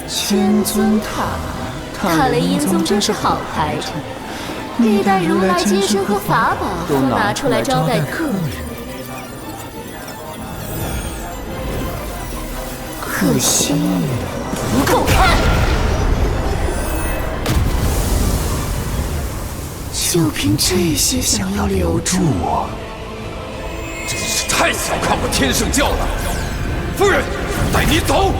千尊塔雷音宗真是好排场，历代如来金身和法宝都拿出来招待客人。可惜不够看，就凭这些想要留住我，真是太小看我天圣教了。夫人，带你走。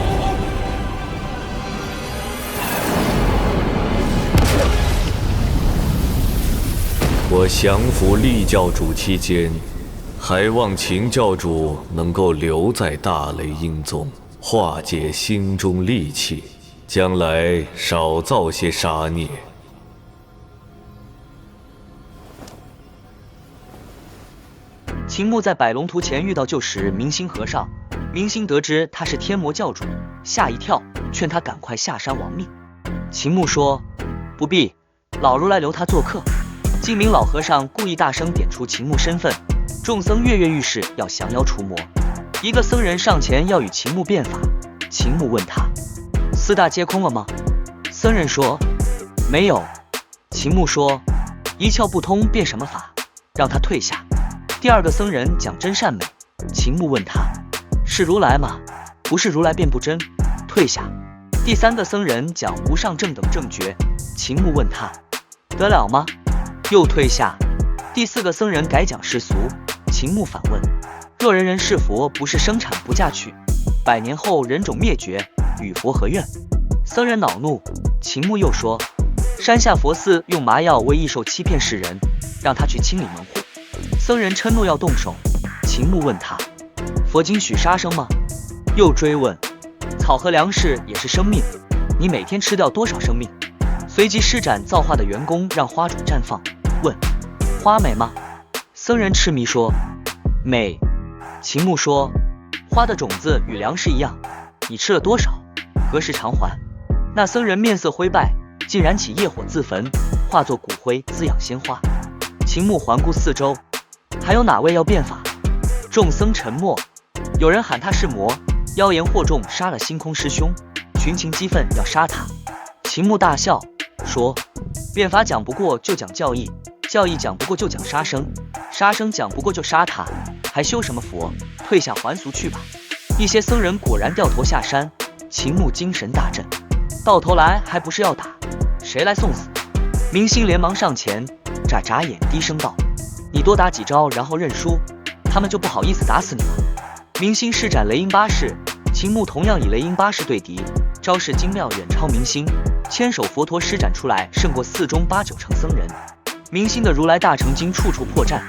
我降服厉教主期间，还望秦教主能够留在大雷音宗，化解心中戾气，将来少造些杀孽。秦牧在百龙图前遇到旧时明心和尚，明心得知他是天魔教主，吓一跳，劝他赶快下山亡命。秦牧说：“不必，老如来留他做客。”净明老和尚故意大声点出秦牧身份，众僧跃跃欲试，要降妖除魔。一个僧人上前要与秦牧辩法，秦牧问他：“四大皆空了吗？”僧人说：“没有。”秦牧说：“一窍不通，辩什么法？让他退下。”第二个僧人讲真善美，秦牧问他：“是如来吗？不是如来便不真，退下。”第三个僧人讲无上正等正觉，秦牧问他：“得了吗？”又退下。第四个僧人改讲世俗，秦牧反问：“若人人是佛，不是生产不嫁娶，100年后人种灭绝，与佛何怨？”僧人恼怒，秦牧又说：“山下佛寺用麻药为异兽欺骗世人，让他去清理门户。”僧人嗔怒要动手，秦牧问他：“佛经许杀生吗？”又追问：“草和粮食也是生命，你每天吃掉多少生命？”随即施展造化的员工，让花种绽放。问：“花美吗？”僧人痴迷说：“美。”秦牧说：“花的种子与粮食一样，你吃了多少，何时偿还？”那僧人面色灰败，竟燃起业火自焚，化作骨灰滋养鲜花。秦牧环顾四周，还有哪位要变法？众僧沉默，有人喊他是魔，妖言惑众，杀了星空师兄，群情激愤要杀他。秦牧大笑说：“变法讲不过就讲教义，教义讲不过就讲杀生，杀生讲不过就杀他，还修什么佛？退下还俗去吧。”一些僧人果然掉头下山。秦牧精神大振，到头来还不是要打？谁来送死？明星连忙上前，眨眨眼，低声道：“你多打几招，然后认输，他们就不好意思打死你了。”明星施展雷音八式，秦牧同样以雷音八式对敌，招式精妙远超明星。千手佛陀施展出来，胜过4中8、9成僧人。明星的如来大乘经处处破绽，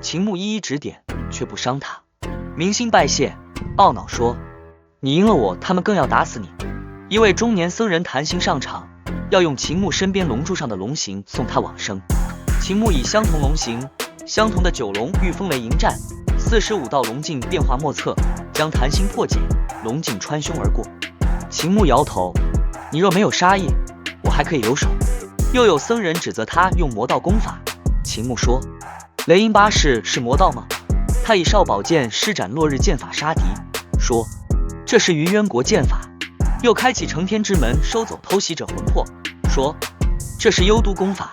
秦牧一一指点，却不伤他。明星拜谢，懊恼说：“你赢了我，他们更要打死你。”一位中年僧人弹行上场，要用秦牧身边龙柱上的龙形送他往生。秦牧以相同龙形、相同的9龙御风雷迎战，45道龙镜变化莫测，将弹行破解，龙镜穿胸而过。秦牧摇头：“你若没有杀意，我还可以留手。”又有僧人指责他用魔道功法，秦牧说：“雷音八式是魔道吗？”他以少宝剑施展落日剑法杀敌，说：“这是于渊国剑法。”又开启承天之门，收走偷袭者魂魄，说：“这是幽都功法。”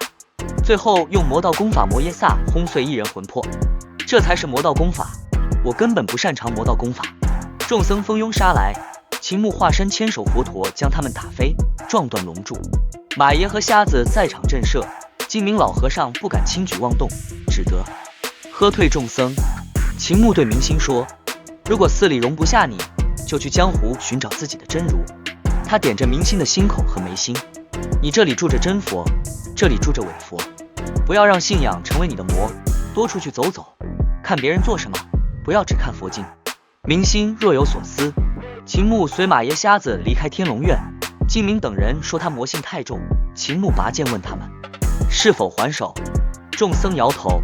最后用魔道功法摩耶萨轰碎一人魂魄，这才是魔道功法。我根本不擅长魔道功法。众僧蜂拥杀来，秦牧化身千手佛陀，将他们打飞，撞断龙柱。马爷和瞎子在场震慑，净明老和尚不敢轻举妄动，只得喝退众僧。秦牧对明星说：“如果寺里容不下你，就去江湖寻找自己的真如。”他点着明星的心口和眉心：“你这里住着真佛，这里住着伪佛，不要让信仰成为你的魔，多出去走走，看别人做什么，不要只看佛经。”明星若有所思。秦牧随马爷瞎子离开天龙院，净明等人说他魔性太重，秦牧拔剑问他们是否还手，众僧摇头。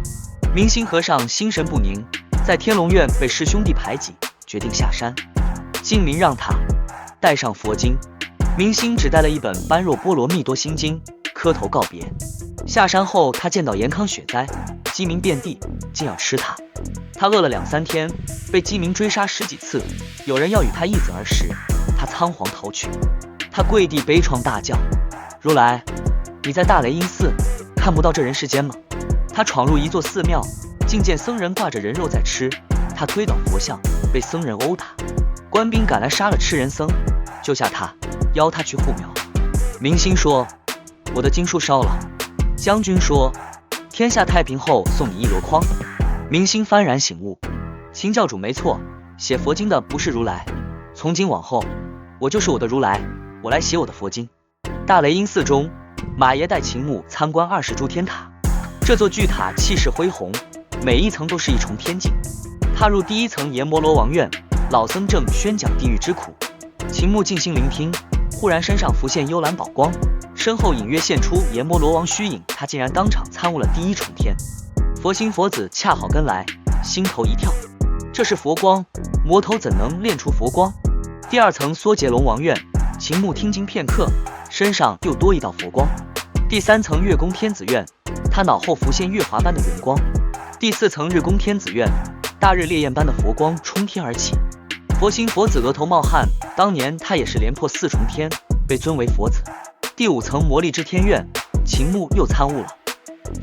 明星和尚心神不宁，在天龙院被师兄弟排挤，决定下山。净明让他带上佛经，明星只带了一本般若波罗蜜多心经，磕头告别。下山后，他见到严康血灾，鸡鸣遍地，竟要吃他。他饿了2、3天，被鸡鸣追杀10几次，有人要与他一子而食，他仓皇逃去。他跪地悲怆大叫：“如来，你在大雷音寺看不到这人世间吗？”他闯入一座寺庙，竟见僧人挂着人肉在吃，他推倒佛像，被僧人殴打。官兵赶来杀了吃人僧，救下他，邀他去护庙。明星说：“我的经书烧了。”将军说：“天下太平后送你1箩筐。”明星幡然醒悟，秦教主没错，写佛经的不是如来，从今往后，我就是我的如来，我来写我的佛经。大雷音寺中，马爷带秦牧参观20柱天塔，这座巨塔气势恢宏，每一层都是一重天境。踏入第1层阎摩罗王院，老僧正宣讲地狱之苦，秦牧静心聆听，忽然身上浮现幽蓝宝光，身后隐约现出阎摩罗王虚影，他竟然当场参悟了第1重天。佛心佛子恰好跟来，心头一跳，这是佛光，魔头怎能练出佛光？第2层缩结龙王院，秦牧听经片刻，身上又多一道佛光。第3层月宫天子院，他脑后浮现月华般的圆光。第4层日宫天子院，大日烈焰般的佛光冲天而起。佛心佛子额头冒汗，当年他也是连破4重天，被尊为佛子。第5层魔力之天院，秦牧又参悟了。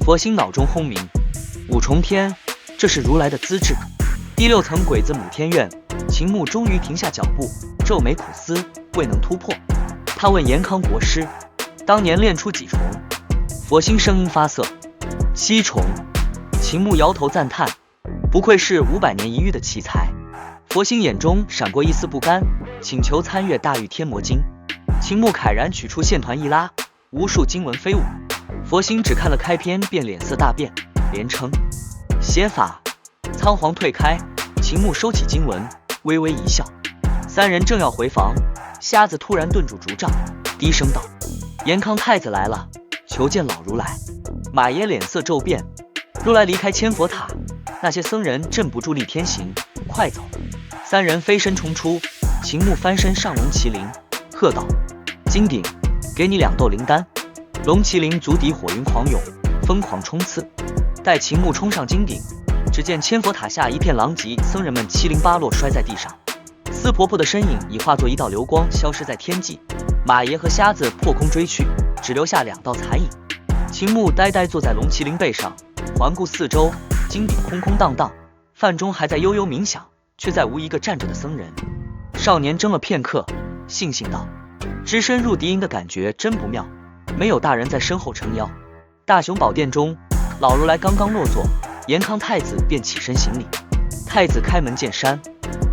佛心脑中轰鸣，5重天，这是如来的资质。第6层鬼子母天院，秦牧终于停下脚步，皱眉苦思，未能突破。他问严康国师，当年练出几重？佛心声音发涩，7重。秦牧摇头赞叹，不愧是500年一遇的奇才。佛心眼中闪过一丝不甘，请求参阅大玉天魔经。秦牧慨然取出线团一拉，无数经文飞舞。佛心只看了开篇便脸色大变，连称邪法，仓皇退开。秦牧收起经文，微微一笑。3人正要回房，瞎子突然顿住竹杖，低声道：“严康太子来了，求见老如来。”马爷脸色骤变，如来离开千佛塔，那些僧人镇不住力天行，快走！3人飞身冲出，秦牧翻身上龙麒麟，喝道：“金鼎，给你2豆灵丹。”龙麒麟足底火云狂涌，疯狂冲刺。待秦牧冲上金鼎，只见千佛塔下一片狼藉，僧人们七零八落摔在地上。四婆婆的身影已化作一道流光，消失在天际。马爷和瞎子破空追去，只留下2道残影。秦牧呆呆坐在龙麒麟背上，环顾四周，金鼎空空荡荡，饭中还在悠悠冥想，却再无一个站着的僧人。少年怔了片刻，悻悻道：“只身入敌营的感觉真不妙，没有大人在身后撑腰。”大雄宝殿中，老如来刚刚落座，严康太子便起身行礼。太子开门见山：“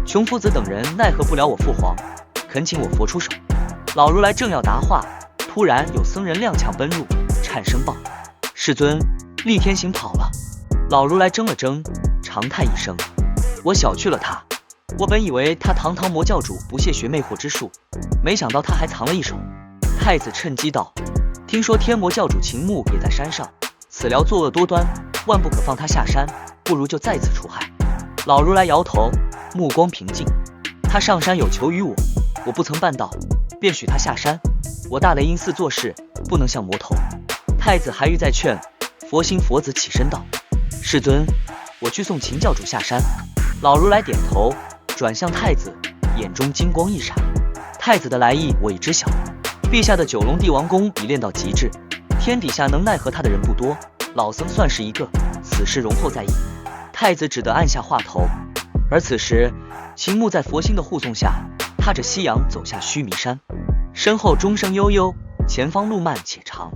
穷夫子等人奈何不了我父皇，恳请我佛出手。”老如来正要答话，突然有僧人踉跄奔入，颤声报：“世尊，厉天行跑了。”老如来怔了怔，长叹一声：“我小觑了他，我本以为他堂堂魔教主不屑学魅惑之术，没想到他还藏了一手。”太子趁机道：“听说天魔教主秦牧也在山上，此寮作恶多端，万不可放他下山，不如就在此除害。”老如来摇头，目光平静：“他上山有求于我，我不曾办到，便许他下山。我大雷音寺做事，不能像魔头。”太子还欲再劝，佛心佛子起身道：“世尊，我去送秦教主下山。”老如来点头，转向太子，眼中金光一闪：“太子的来意我已知晓，陛下的9龙帝王功已练到极致，天底下能奈何他的人不多，老僧算是一个，此事容后再议。”太子只得按下话头。而此时，秦牧在佛心的护送下，踏着夕阳走下须弥山，身后钟声悠悠，前方路漫且长。